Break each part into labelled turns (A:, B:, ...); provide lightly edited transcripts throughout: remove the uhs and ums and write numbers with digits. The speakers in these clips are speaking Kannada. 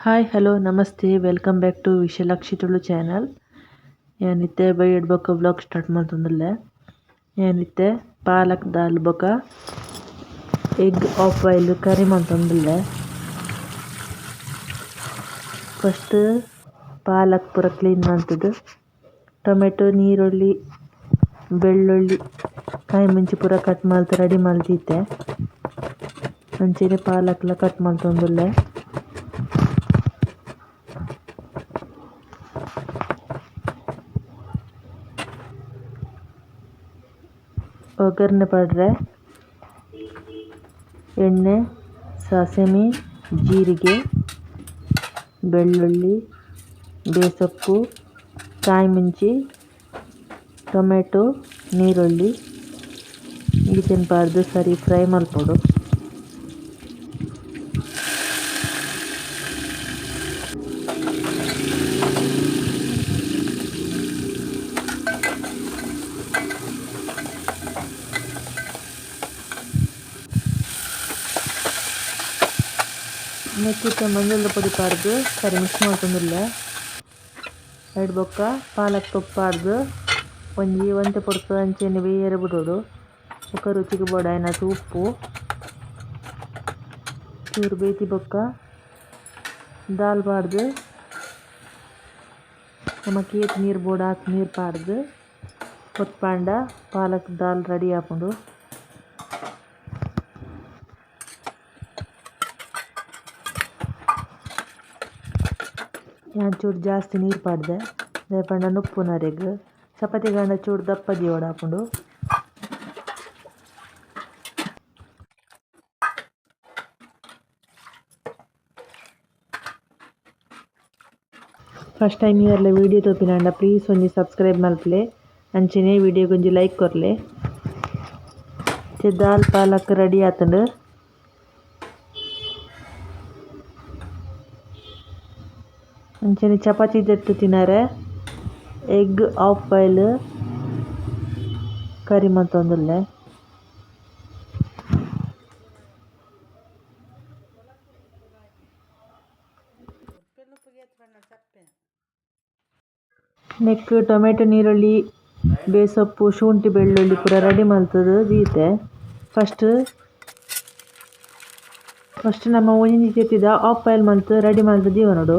A: ಹಾಯ್ ಹಲೋ ನಮಸ್ತೆ welcome back to Vishalakshi Tulu channel. ಏನಿತ್ತೆ ಬೈಡ್ ಬೊಕ್ಕ ಬ್ಲಾಗ್ ಸ್ಟಾರ್ಟ್ ಮಾಡ್ತಂದಲ್ಲೇ ಏನಿತ್ತೆ ಪಾಲಕ್ ದಾಲ್ ಬೊಕ ಎಗ್ ಆಫ್ ಬಾಯ್ಲ್ ಕರಿ ಮಾಡ್ತಂದಲ್ಲೇ. ಫಸ್ಟ್ ಪಾಲಕ್ ಪೂರ ಕ್ಲೀನ್ ಮಾಡ್ತದ್ದು, ಟೊಮೆಟೊ ನೀರುಳ್ಳಿ ಬೆಳ್ಳುಳ್ಳಿ ಕಾಯಿ ಮುಂಚಿ ಪೂರ ಕಟ್ ಮಾಡ್ತು ರೆಡಿ ಮಾಡ್ತಿದ್ದೆ. ಅಂಚೆನೆ ಪಾಲಕ್ಲ ಕಟ್ ಮಾಡ್ತಂದಲ್ಲೇ. ಒಗ್ಗರಣೆ ಪಡ್ರೆ ಎಣ್ಣೆ, ಸಾಸಿವೆ, ಜೀರಿಗೆ, ಬೆಳ್ಳುಳ್ಳಿ, ಬೇಸೊಪ್ಪು, ಕಾಯಿ ಮುಂಚಿ, ಟೊಮೆಟೊ, ನೀರುಳ್ಳಿ ಇದನ್ನು ಪಾಡ್ದು ಸರಿ ಫ್ರೈ ಮಲ್ಪೊಡು. ನೆಕ್ಸ್ಟ್ ಮಂಜಳ ಪೊಡಿ ಪಾಡ್ದು ಸರಿ ಮಿಕ್ಸ್ ಮಾಡ್ತಂದಿಲ್ಲ. ಎರಡು ಬೊಕ್ಕ ಪಾಲಕ್ ತೊಪ್ಪು ಪಾಡ್ದು ಒಂಜಿ ಒಂತೆ ಪೊಡ್ತು ಅಂಚೆನೆ ಬೇರೆ ಬಿಡೋಡು. ಬೊಕ್ಕ ರುಚಿಗೆ ಬೋಡಾಯಿನತು ಉಪ್ಪು ಚೂರು ಬೇತಿ ಬೊಕ್ಕ ದಾಲ್ ಪಾಡ್ದು ನಮಕ್ ಏತ್ ನೀರು ಬೋಡ ಆತ್ ನೀರು ಪಾಡ್ದು ಕೊತ್ಪಾಂಡ ಪಾಲಕ್ ದಾಲ್ ರೆಡಿ ಆಪುಂಡು. ನಾನು ಚೂರು ಜಾಸ್ತಿ ನೀರು ಪಾಡ್ದೆ ರೇಪಂಡ ಉಪ್ಪು ನರೆಗ್ ಚಪಾತಿ ಗಂಡ ಚೂರು ದಪ್ಪ ಜೀವಡ ಹಾಕೊಂಡು. ಫಸ್ಟ್ ಟೈಮ್ ಇಯರ್ಲ ವೀಡಿಯೋ ತೋಪಿನಂಡ ಪ್ಲೀಸ್ ಒಂಜಿ ಸಬ್ಸ್ಕ್ರೈಬ್ ಮಲ್ಪಲೆ ಅಂಚೆನೆ ವಿಡಿಯೋ ಒಂಜಿ ಲೈಕ್ ಕೊರ್ಲೆ. ದಾಲ್ ಪಾಲಕ್ ರೆಡಿ ಆತಂಡು. ಅಂಚನೆ ಚಪಾತಿ ದೆತ್ತು ತಿನ್ನರೆ ಎಗ್ ಆಫ್ ಬಾಯ್ಲ್ ಕರಿ ಮಂತೊಂದುಲ್ಲೆ. ನೆಕ್ ಟೊಮೆಟೊ ನೀರುಳ್ಳಿ ಬೇಸೊಪ್ಪು ಶುಂಠಿ ಬೆಳ್ಳುಳ್ಳಿ ಪೂರ ರೆಡಿ ಮಲ್ತದು ದೀತೆ. ಫಸ್ಟ್ ನಮ್ಮ ಒಂಜಿ ತೆತ್ತಿದ ಆಫ್ ಬಾಯ್ಲ್ ಮಲ್ತು ರೆಡಿ ಮಲ್ತು ದೀವನೋಡು.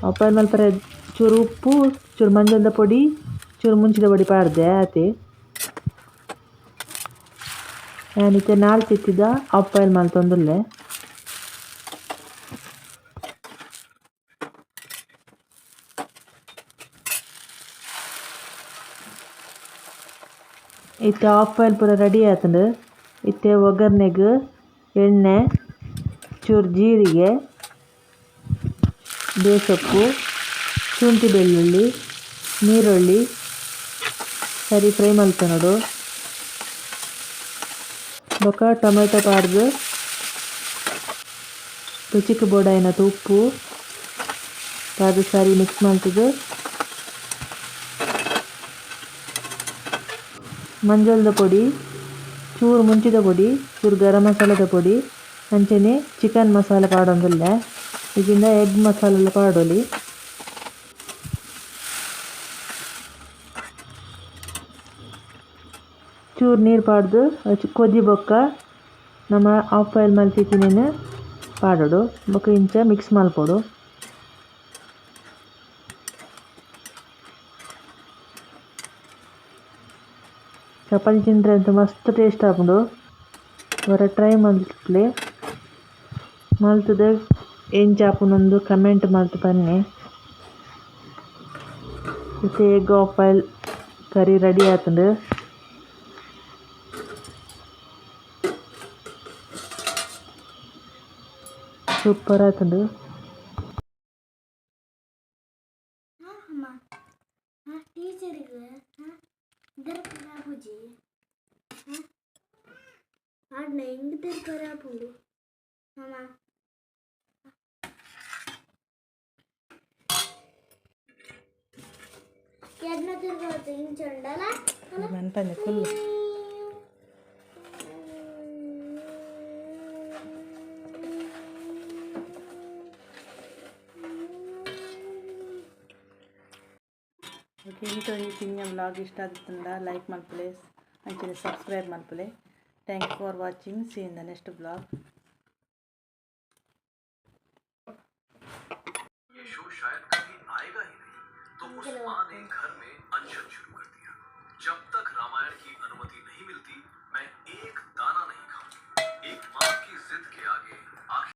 A: ಆಫ್ ಬಾಯ್ಲ್ ಮಲ್ಪರೆ ಚೂರು ಉಪ್ಪು ಚೂರು ಮಂಜಲ್ದ ಪೊಡಿ ಚೂರು ಮುಂಚಿದ ಪೊಡಿ ಪಾಡ್ದೆ ಆತೆ. ನಾನಿತ್ತೆ 4 ತೆತ್ತಿದ ಆಫ್ ಬಾಯ್ಲ್ ಮಲ್ತೊಂದುಲ್ಲೆ. ಇತ್ತೆ ಆಫ್ ಬಾಯ್ಲ್ ಪೂರ ರೆಡಿ ಆತಂಡು. ಇತ್ತೆ ಒಗ್ಗರ್ನೆಗ್ ಎಣ್ಣೆ ಚೂರು ಜೀರಿಗೆ ಬೇಸೊಪ್ಪು ಶುಂಠಿ ಬೆಳ್ಳುಳ್ಳಿ ನೀರುಳ್ಳಿ ಸರಿ ಫ್ರೈ ಮಲ್ತನೋಡು. ಬೊಕ ಟೊಮೆಟೊ ಪಾಡ್ದು ರುಚಿಗೆ ಬೋಡಾಯಿನತು ಉಪ್ಪು ಪಾಡ್ದು ಸರಿ ಮಿಕ್ಸ್ ಮಾಡ್ತದು. ಮಂಜಲ್ದ ಪೊಡಿ ಚೂರು ಮುಂಚಿದ ಪೊಡಿ ಚೂರು ಗರಂ ಮಸಾಲದ ಪೊಡಿ ಅಂಚೆನೆ ಚಿಕನ್ ಮಸಾಲೆ ಪಾಡೊಂದುಲ್ಲೆ. ಇದರಿಂದ ಎಗ್ ಮಸಾಲೆಲ್ಲ ಪಾಡೊಲಿ. ಚೂರು ನೀರು ಪಾಡ್ದು ಕೊದಿ ಬೊಕ್ಕ ನಮ್ಮ ಆಫ್ ಬಾಯ್ಲ್ ಮಲ್ತಿತ್ತಿನೇನು ಪಾಡೋಡು. ಬೊಕ್ಕ ಇಂಚ ಮಿಕ್ಸ್ ಮಲ್ಪೊಡು. ಚಪಾತಿ ತಿಂದರೆ ಅಂತೂ ಮಸ್ತ್ ಟೇಸ್ಟ್ ಆಪುಂಡು. ಅವರ ಟ್ರೈ ಮಲ್ಪಲೆ ಮಲ್ತದೆ ಎಂಚ ಆಪುನೊಂದು ಕಮೆಂಟ್ ಮಲ್ತು ಬನ್ನಿ. ಮತ್ತೆ egg half boil curry ready ಆತುಂಡು. ಸೂಪರ್ ಆತುಂಡು. ఫుల్
B: ಓಕೆ ಇಂಥ ತಿಂಗಳ ವ್ಲಾಗ್ ಇಷ್ಟ ಆಗುತ್ತಂದ ಲೈಕ್ ಮಲ್ಪಲೆ ಅಂಚನೆ ಸಬ್ಸ್ಕ್ರೈಬ್ ಮಲ್ಪಲೆ. Thank you for watching. See in the next blog.
C: ये शो शायद कभी आएगा ही नहीं, तो उस माँ ने घर में अनशन शुरू कर